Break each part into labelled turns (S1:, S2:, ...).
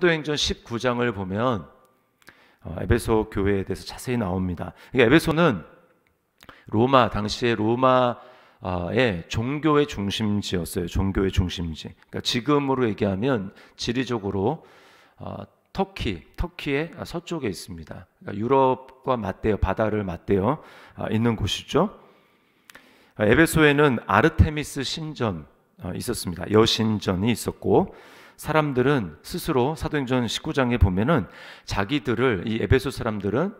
S1: 사도행전 19장을 보면 에베소 교회에 대해서 자세히 나옵니다. 그러니까 에베소는 당시에 로마의 종교의 중심지였어요. 종교의 중심지. 그러니까 지금으로 얘기하면 지리적으로 터키의 서쪽에 있습니다. 그러니까 유럽과 맞대어, 바다를 맞대어 있는 곳이죠. 에베소에는 아르테미스 신전 있었습니다. 여신전이 있었고, 사람들은 스스로 사도행전 19장에 보면은 자기들을, 이 에베소 사람들은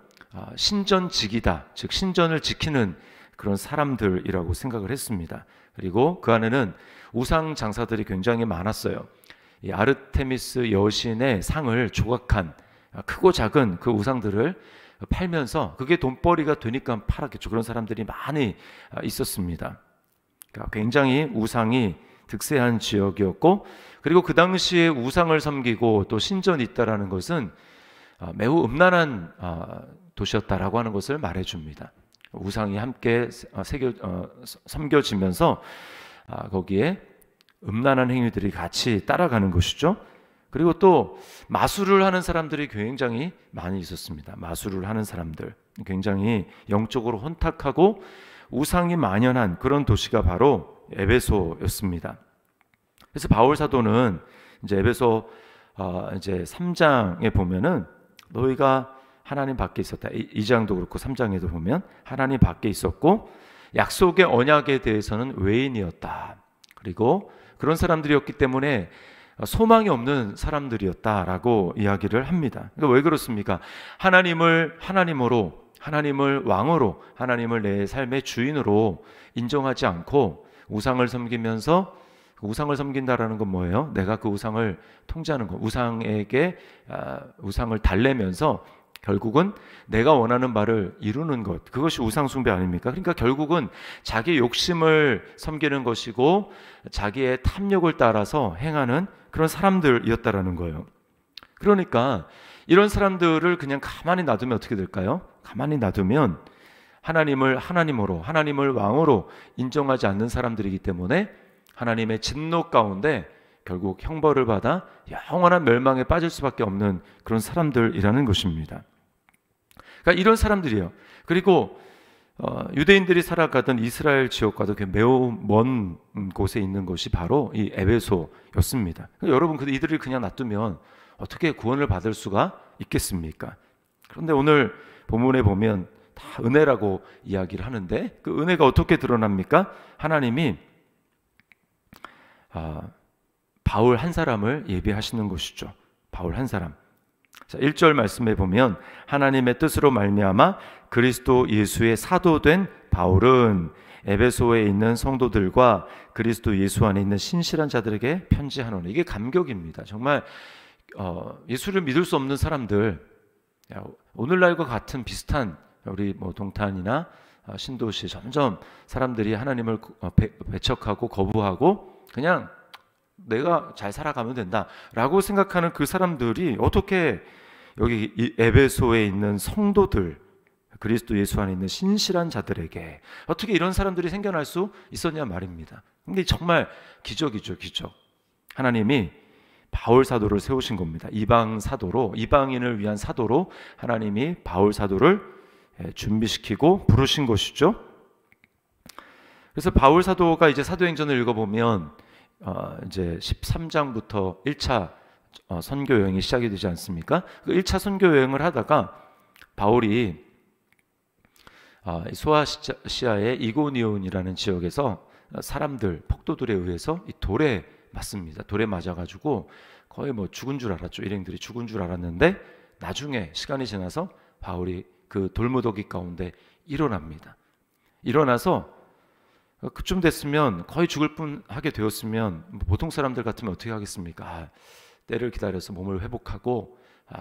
S1: 신전직이다, 즉 신전을 지키는 그런 사람들이라고 생각을 했습니다. 그리고 그 안에는 우상 장사들이 굉장히 많았어요. 이 아르테미스 여신의 상을 조각한 크고 작은 그 우상들을 팔면서 그게 돈벌이가 되니까 팔았겠죠. 그런 사람들이 많이 있었습니다. 그러니까 굉장히 우상이 득세한 지역이었고, 그리고 그 당시에 우상을 섬기고 또 신전이 있다라는 것은 매우 음란한 도시였다라고 하는 것을 말해줍니다. 우상이 함께 섬겨지면서 거기에 음란한 행위들이 같이 따라가는 것이죠. 그리고 또 마술을 하는 사람들이 굉장히 많이 있었습니다. 마술을 하는 사람들, 굉장히 영적으로 혼탁하고 우상이 만연한 그런 도시가 바로 에베소였습니다. 그래서 바울 사도는 이제 에베소 이제 3장에 보면은 너희가 하나님 밖에 있었다. 2장도 그렇고 3장에도 보면 하나님 밖에 있었고 약속의 언약에 대해서는 외인이었다. 그리고 그런 사람들이었기 때문에 소망이 없는 사람들이었다라고 이야기를 합니다. 그러니까 왜 그렇습니까? 하나님을 하나님으로, 하나님을 왕으로, 하나님을 내 삶의 주인으로 인정하지 않고 우상을 섬기면서, 우상을 섬긴다라는 건 뭐예요? 내가 그 우상을 통제하는 것, 우상을 달래면서 결국은 내가 원하는 바를 이루는 것, 그것이 우상 숭배 아닙니까? 그러니까 결국은 자기 욕심을 섬기는 것이고 자기의 탐욕을 따라서 행하는 그런 사람들이었다라는 거예요. 그러니까 이런 사람들을 그냥 가만히 놔두면 어떻게 될까요? 가만히 놔두면 하나님을 하나님으로, 하나님을 왕으로 인정하지 않는 사람들이기 때문에 하나님의 진노 가운데 결국 형벌을 받아 영원한 멸망에 빠질 수밖에 없는 그런 사람들이라는 것입니다. 그러니까 이런 사람들이에요. 그리고 유대인들이 살아가던 이스라엘 지역과도 매우 먼 곳에 있는 것이 바로 이 에베소였습니다. 그러니까 여러분, 이들을 그냥 놔두면 어떻게 구원을 받을 수가 있겠습니까? 그런데 오늘 본문에 보면 다 은혜라고 이야기를 하는데 그 은혜가 어떻게 드러납니까? 하나님이 바울 한 사람을 예비하시는 것이죠. 바울 한 사람. 자, 1절 말씀에 보면 하나님의 뜻으로 말미암아 그리스도 예수의 사도된 바울은 에베소에 있는 성도들과 그리스도 예수 안에 있는 신실한 자들에게 편지하노니. 이게 감격입니다. 정말 예수를 믿을 수 없는 사람들, 오늘날과 같은 비슷한 우리 동탄이나 신도시, 점점 사람들이 하나님을 배척하고 거부하고 그냥 내가 잘 살아가면 된다라고 생각하는 그 사람들이 어떻게 여기 이 에베소에 있는 성도들, 그리스도 예수 안에 있는 신실한 자들에게 어떻게 이런 사람들이 생겨날 수 있었냐 말입니다. 근데 정말 기적이죠, 기적. 하나님이 바울 사도를 세우신 겁니다. 이방 사도로, 이방인을 위한 사도로 하나님이 바울 사도를 준비시키고 부르신 것이죠. 그래서 바울 사도가 이제 사도행전을 읽어보면 이제 13장부터 1차 선교 여행이 시작이 되지 않습니까? 그 1차 선교 여행을 하다가 바울이 소아시아의 이고니온이라는 지역에서 사람들, 폭도들에 의해서 이 돌에 맞습니다. 돌에 맞아가지고 거의 죽은 줄 알았죠. 일행들이 죽은 줄 알았는데 나중에 시간이 지나서 바울이 그 돌무더기 가운데 일어납니다. 일어나서 그쯤 됐으면 거의 죽을 뻔하게 되었으면 보통 사람들 같으면 어떻게 하겠습니까? 때를 기다려서 몸을 회복하고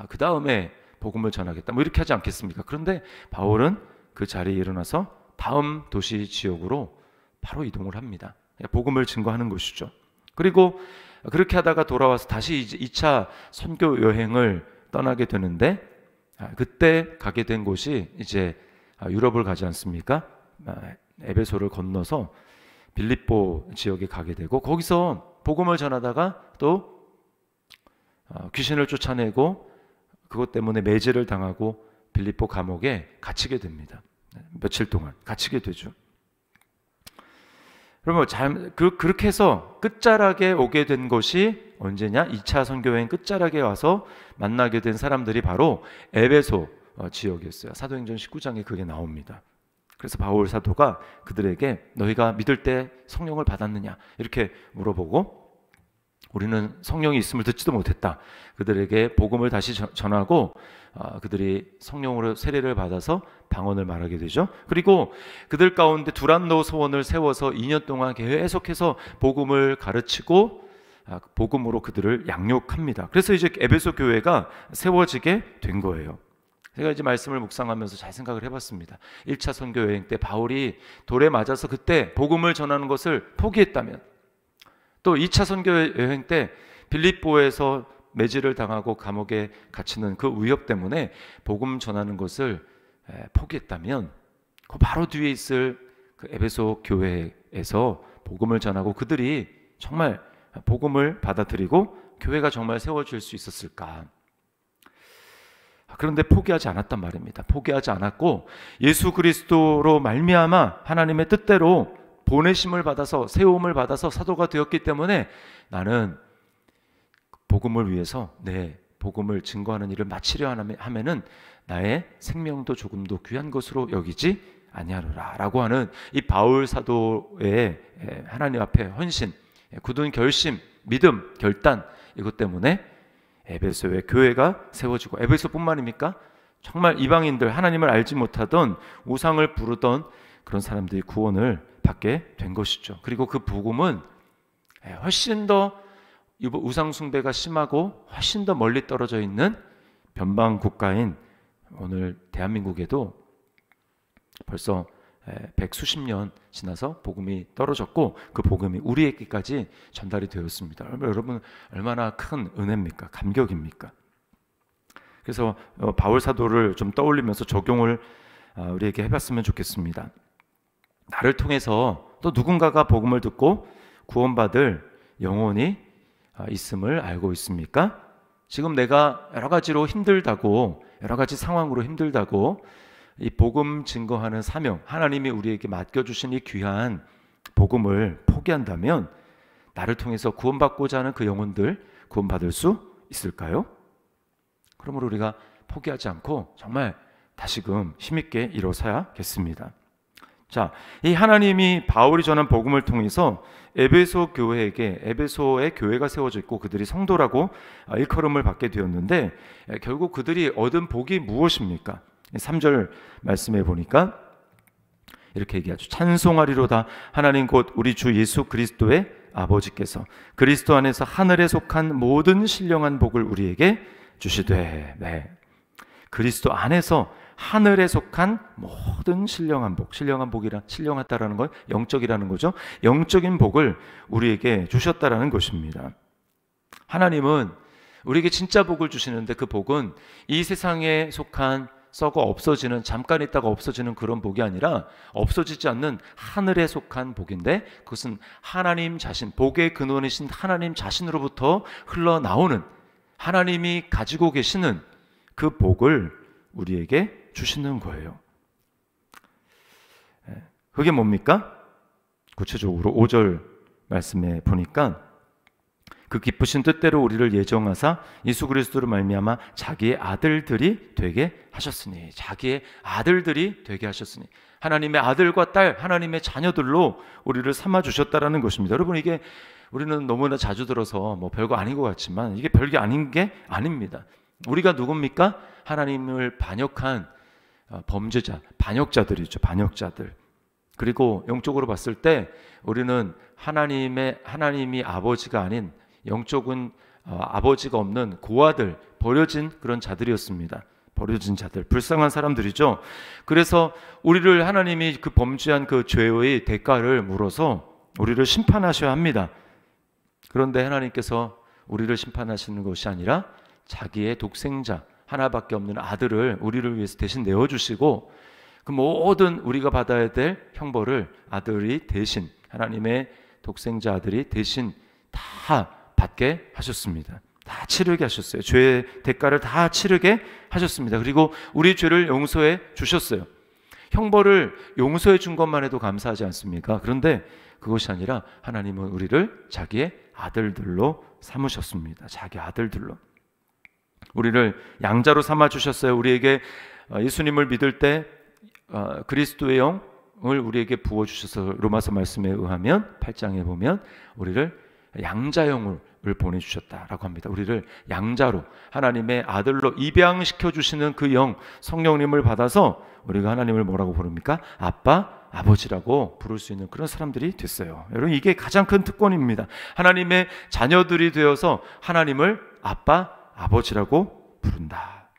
S1: 그 다음에 복음을 전하겠다, 이렇게 하지 않겠습니까? 그런데 바울은 그 자리에 일어나서 다음 도시 지역으로 바로 이동을 합니다. 복음을 증거하는 것이죠. 그리고 그렇게 하다가 돌아와서 다시 이제 2차 선교 여행을 떠나게 되는데 그때 가게 된 곳이 이제 유럽을 가지 않습니까? 에베소를 건너서 빌립보 지역에 가게 되고 거기서 복음을 전하다가 또 귀신을 쫓아내고 그것 때문에 매질을 당하고 빌립보 감옥에 갇히게 됩니다. 며칠 동안 갇히게 되죠. 그러면 그렇게 해서 끝자락에 오게 된 것이 언제냐? 2차 선교여행 끝자락에 와서 만나게 된 사람들이 바로 에베소 지역이었어요. 사도행전 19장에 그게 나옵니다. 그래서 바울 사도가 그들에게 너희가 믿을 때 성령을 받았느냐 이렇게 물어보고, 우리는 성령이 있음을 듣지도 못했다. 그들에게 복음을 다시 전하고 그들이 성령으로 세례를 받아서 방언을 말하게 되죠. 그리고 그들 가운데 두란노 소원을 세워서 2년 동안 계속해서 복음을 가르치고 복음으로 그들을 양육합니다. 그래서 이제 에베소 교회가 세워지게 된 거예요. 제가 이제 말씀을 묵상하면서 잘 생각을 해봤습니다. 1차 선교 여행 때 바울이 돌에 맞아서 그때 복음을 전하는 것을 포기했다면, 또 2차 선교 여행 때 빌립보에서 매질을 당하고 감옥에 갇히는 그 위협 때문에 복음 전하는 것을 포기했다면, 그 바로 뒤에 있을 그 에베소 교회에서 복음을 전하고 그들이 정말 복음을 받아들이고 교회가 정말 세워질 수 있었을까? 그런데 포기하지 않았단 말입니다. 포기하지 않았고 예수 그리스도로 말미암아 하나님의 뜻대로 보내심을 받아서 세움을 받아서 사도가 되었기 때문에 나는 복음을 위해서 내 복음을 증거하는 일을 마치려 하면은 나의 생명도 조금도 귀한 것으로 여기지 아니하노라 라고 하는 이 바울 사도의 하나님 앞에 헌신, 굳은 결심, 믿음, 결단, 이것 때문에 에베소의 교회가 세워지고, 에베소뿐만입니까? 정말 이방인들, 하나님을 알지 못하던 우상을 부르던 그런 사람들이 구원을 받게 된 것이죠. 그리고 그 복음은 훨씬 더 우상 숭배가 심하고 훨씬 더 멀리 떨어져 있는 변방 국가인 오늘 대한민국에도 벌써 백수십 년 지나서 복음이 떨어졌고 그 복음이 우리에게까지 전달이 되었습니다. 여러분 얼마나 큰 은혜입니까? 감격입니까? 그래서 바울 사도를 좀 떠올리면서 적용을 우리에게 해봤으면 좋겠습니다. 나를 통해서 또 누군가가 복음을 듣고 구원받을 영혼이 있음을 알고 있습니까? 지금 내가 여러 가지로 힘들다고, 여러 가지 상황으로 힘들다고 이 복음 증거하는 사명, 하나님이 우리에게 맡겨주신 이 귀한 복음을 포기한다면 나를 통해서 구원받고자 하는 그 영혼들 구원받을 수 있을까요? 그러므로 우리가 포기하지 않고 정말 다시금 힘있게 일어서야겠습니다. 자, 이 하나님이 바울이 전한 복음을 통해서 에베소 교회에게, 에베소의 교회가 세워져 있고 그들이 성도라고 일컬음을 받게 되었는데, 결국 그들이 얻은 복이 무엇입니까? 3절 말씀해 보니까 이렇게 얘기하죠. 찬송하리로다 하나님 곧 우리 주 예수 그리스도의 아버지께서 그리스도 안에서 하늘에 속한 모든 신령한 복을 우리에게 주시되. 네. 그리스도 안에서 하늘에 속한 모든 신령한 복, 신령하다라는 건 영적이라는 거죠. 영적인 복을 우리에게 주셨다라는 것입니다. 하나님은 우리에게 진짜 복을 주시는데 그 복은 이 세상에 속한 썩어 없어지는, 잠깐 있다가 없어지는 그런 복이 아니라 없어지지 않는 하늘에 속한 복인데, 그것은 하나님 자신, 복의 근원이신 하나님 자신으로부터 흘러나오는, 하나님이 가지고 계시는 그 복을 우리에게 주시는 거예요. 그게 뭡니까? 구체적으로 5절 말씀에 보니까 그 기쁘신 뜻대로 우리를 예정하사 예수 그리스도로 말미암아 자기의 아들들이 되게 하셨으니, 자기의 아들들이 되게 하셨으니, 하나님의 아들과 딸, 하나님의 자녀들로 우리를 삼아 주셨다라는 것입니다. 여러분, 이게 우리는 너무나 자주 들어서 뭐 별거 아닌 것 같지만 이게 별게 아닌 게 아닙니다. 우리가 누굽니까? 하나님을 반역한 범죄자, 반역자들이죠. 반역자들. 그리고 영적으로 봤을 때 우리는 하나님이 아버지가 아닌, 영적은 아버지가 없는 고아들, 버려진 그런 자들이었습니다. 버려진 자들, 불쌍한 사람들이죠. 그래서 우리를 하나님이 그 범죄한 그 죄의 대가를 물어서 우리를 심판하셔야 합니다. 그런데 하나님께서 우리를 심판하시는 것이 아니라 자기의 독생자, 하나밖에 없는 아들을 우리를 위해서 대신 내어주시고 그 모든 우리가 받아야 될 형벌을 아들이 대신, 하나님의 독생자 아들이 대신 다 받게 하셨습니다. 다 치르게 하셨어요. 죄의 대가를 다 치르게 하셨습니다. 그리고 우리 죄를 용서해 주셨어요. 형벌을 용서해 준 것만 해도 감사하지 않습니까? 그런데 그것이 아니라 하나님은 우리를 자기의 아들들로 삼으셨습니다. 자기 아들들로. 우리를 양자로 삼아 주셨어요. 우리에게 예수님을 믿을 때 그리스도의 영을 우리에게 부어 주셔서 로마서 말씀에 의하면 8장에 보면 우리를 양자형을 보내주셨다라고 합니다. 우리를 양자로 하나님의 아들로 입양시켜 주시는 그 영 성령님을 받아서 우리가 하나님을 뭐라고 부릅니까? 아빠, 아버지라고 부를 수 있는 그런 사람들이 됐어요. 여러분, 이게 가장 큰 특권입니다. 하나님의 자녀들이 되어서 하나님을 아빠, 아버지라고 부른다.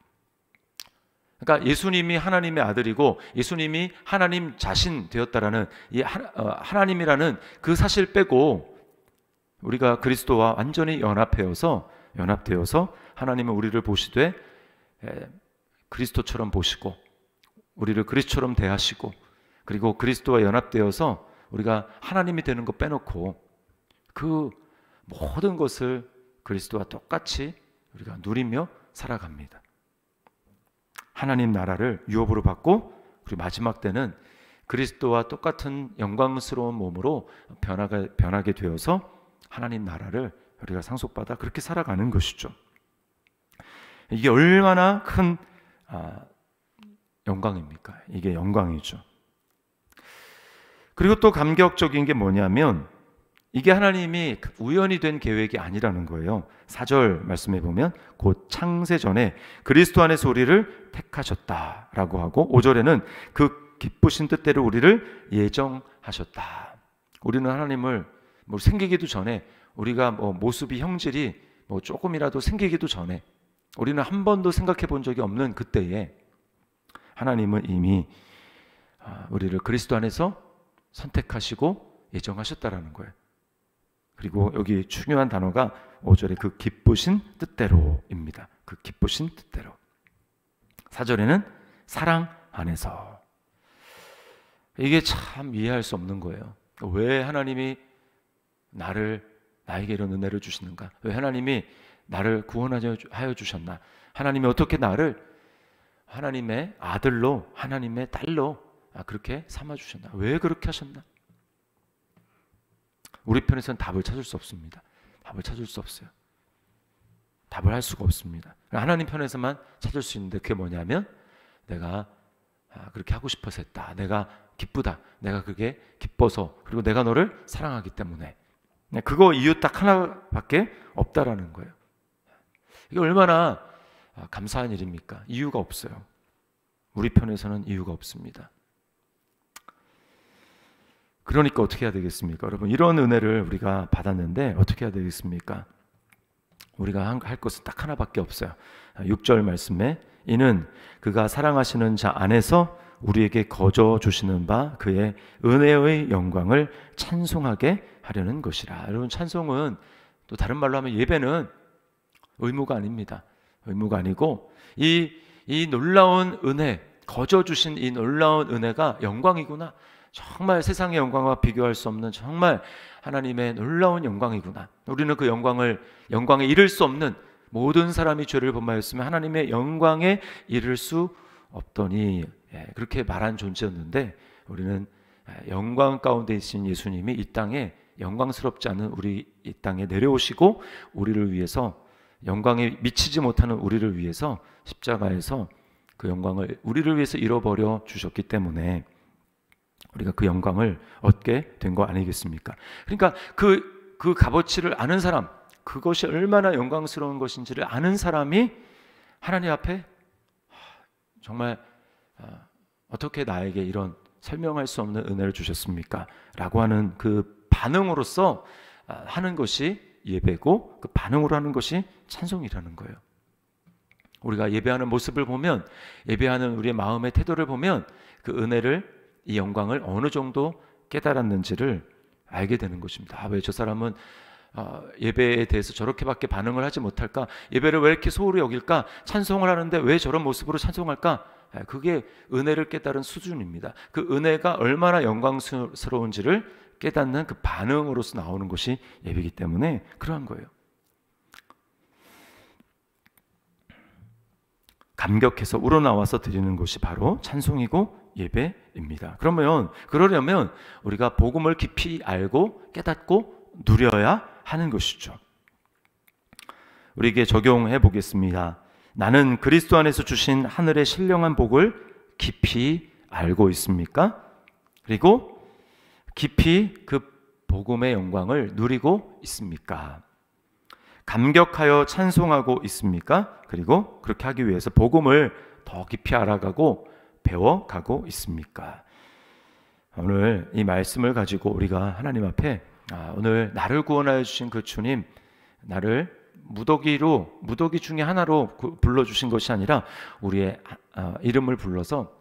S1: 그러니까 예수님이 하나님의 아들이고 예수님이 하나님 자신 되었다라는 이 하나님이라는 그 사실 빼고 우리가 그리스도와 완전히 연합되어서 하나님은 우리를 보시되 그리스도처럼 보시고 우리를 그리스도처럼 대하시고 그리고 그리스도와 연합되어서 우리가 하나님이 되는 거 빼놓고 그 모든 것을 그리스도와 똑같이 우리가 누리며 살아갑니다. 하나님 나라를 유업으로 받고 그리고 마지막 때는 그리스도와 똑같은 영광스러운 몸으로 변하게 되어서 하나님 나라를 우리가 상속받아 그렇게 살아가는 것이죠. 이게 얼마나 큰 영광입니까? 이게 영광이죠. 그리고 또 감격적인 게 뭐냐면 이게 하나님이 우연히 된 계획이 아니라는 거예요. 4절 말씀해 보면 곧 창세 전에 그리스도 안에서 우리를 택하셨다라고 하고 5절에는 그 기쁘신 뜻대로 우리를 예정하셨다. 우리는 하나님을 생기기도 전에 우리가 모습이 형질이 조금이라도 생기기도 전에 우리는 한 번도 생각해 본 적이 없는 그때에 하나님은 이미 우리를 그리스도 안에서 선택하시고 예정하셨다라는 거예요. 그리고 여기 중요한 단어가 5절에 그 기쁘신 뜻대로입니다. 그 기쁘신 뜻대로. 4절에는 사랑 안에서. 이게 참 이해할 수 없는 거예요. 왜 하나님이 나에게 이런 은혜를 주시는가? 왜 하나님이 나를 구원하여 주셨나? 하나님이 어떻게 나를 하나님의 아들로 하나님의 딸로 그렇게 삼아주셨나? 왜 그렇게 하셨나? 우리 편에서는 답을 찾을 수 없습니다. 답을 찾을 수 없어요. 답을 할 수가 없습니다. 하나님 편에서만 찾을 수 있는데 그게 뭐냐면 내가 그렇게 하고 싶어서 했다. 내가 기쁘다. 내가 그게 기뻐서 그리고 내가 너를 사랑하기 때문에 그거 이유 딱 하나밖에 없다라는 거예요. 이게 얼마나 감사한 일입니까? 이유가 없어요. 우리 편에서는 이유가 없습니다. 그러니까 어떻게 해야 되겠습니까? 여러분, 이런 은혜를 우리가 받았는데 어떻게 해야 되겠습니까? 우리가 할 것은 딱 하나밖에 없어요. 6절 말씀에 이는 그가 사랑하시는 자 안에서 우리에게 거저 주시는 바 그의 은혜의 영광을 찬송하게 하려는 것이라. 여러분, 찬송은 또 다른 말로 하면 예배는 의무가 아닙니다. 의무가 아니고 이 놀라운 은혜, 거저 주신 이 놀라운 은혜가 영광이구나. 정말 세상의 영광과 비교할 수 없는 정말 하나님의 놀라운 영광이구나. 우리는 그 영광에 이를 수 없는 모든 사람이 죄를 범하였으면 하나님의 영광에 이를 수 없더니 그렇게 말한 존재였는데 우리는 영광 가운데 있으신 예수님이 이 땅에 영광스럽지 않은 우리 이 땅에 내려오시고 우리를 위해서 영광에 미치지 못하는 우리를 위해서 십자가에서 그 영광을 우리를 위해서 잃어버려 주셨기 때문에 우리가 그 영광을 얻게 된 거 아니겠습니까? 그러니까 그 값어치를 아는 사람, 그것이 얼마나 영광스러운 것인지를 아는 사람이 하나님 앞에 정말 어떻게 나에게 이런 설명할 수 없는 은혜를 주셨습니까? 라고 하는 그 반응으로서 하는 것이 예배고 그 반응으로 하는 것이 찬송이라는 거예요. 우리가 예배하는 모습을 보면 예배하는 우리의 마음의 태도를 보면 그 은혜를 이 영광을 어느 정도 깨달았는지를 알게 되는 것입니다. 왜 저 사람은 예배에 대해서 저렇게밖에 반응을 하지 못할까? 예배를 왜 이렇게 소홀히 여길까? 찬송을 하는데 왜 저런 모습으로 찬송할까? 그게 은혜를 깨달은 수준입니다. 그 은혜가 얼마나 영광스러운지를 깨닫는 그 반응으로서 나오는 것이 예배이기 때문에 그러한 거예요. 감격해서 우러나와서 드리는 것이 바로 찬송이고 예배입니다. 그러려면 우리가 복음을 깊이 알고 깨닫고 누려야 하는 것이죠. 우리에게 적용해 보겠습니다. 나는 그리스도 안에서 주신 하늘의 신령한 복을 깊이 알고 있습니까? 그리고 깊이 그 복음의 영광을 누리고 있습니까? 감격하여 찬송하고 있습니까? 그리고 그렇게 하기 위해서 복음을 더 깊이 알아가고 배워가고 있습니까? 오늘 이 말씀을 가지고 우리가 하나님 앞에 오늘 나를 구원하여 주신 그 주님, 나를 무더기 중에 하나로 불러주신 것이 아니라 우리의 이름을 불러서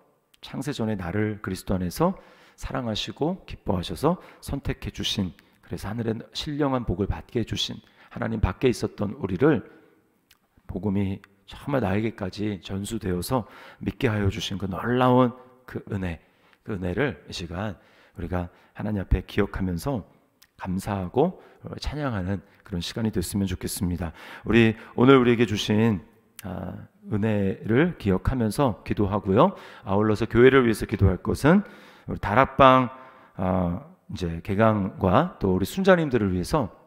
S1: 창세전에 나를 그리스도 안에서 사랑하시고 기뻐하셔서 선택해 주신, 그래서 하늘의 신령한 복을 받게 해주신 하나님 밖에 있었던 우리를 복음이 정말 나에게까지 전수되어서 믿게 하여 주신 그 놀라운 그 은혜를 이 시간 우리가 하나님 앞에 기억하면서 감사하고 찬양하는 그런 시간이 됐으면 좋겠습니다. 오늘 우리에게 주신 은혜를 기억하면서 기도하고요. 아울러서 교회를 위해서 기도할 것은 우리 다락방 이제 개강과 또 우리 순자님들을 위해서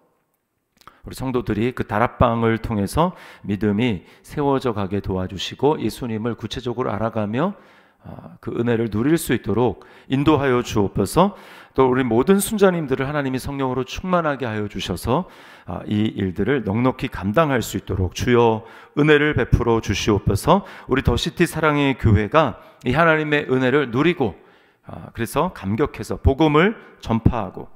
S1: 우리 성도들이 그 다락방을 통해서 믿음이 세워져 가게 도와주시고 예수님을 구체적으로 알아가며 그 은혜를 누릴 수 있도록 인도하여 주옵소서. 또 우리 모든 순자님들을 하나님이 성령으로 충만하게 하여 주셔서 이 일들을 넉넉히 감당할 수 있도록 주여 은혜를 베풀어 주시옵소서. 우리 더시티 사랑의 교회가 이 하나님의 은혜를 누리고 그래서 감격해서 복음을 전파하고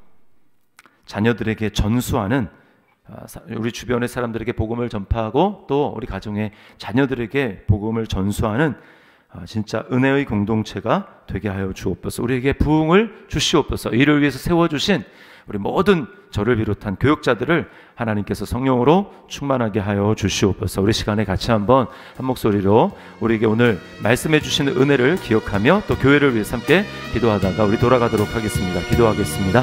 S1: 자녀들에게 전수하는, 우리 주변의 사람들에게 복음을 전파하고 또 우리 가정의 자녀들에게 복음을 전수하는 진짜 은혜의 공동체가 되게 하여 주옵소서. 우리에게 부흥을 주시옵소서. 이를 위해서 세워주신 우리 모든 저를 비롯한 교육자들을 하나님께서 성령으로 충만하게 하여 주시옵소서. 우리 시간에 같이 한번 한 목소리로 우리에게 오늘 말씀해 주시는 은혜를 기억하며 또 교회를 위해서 함께 기도하다가 우리 돌아가도록 하겠습니다. 기도하겠습니다.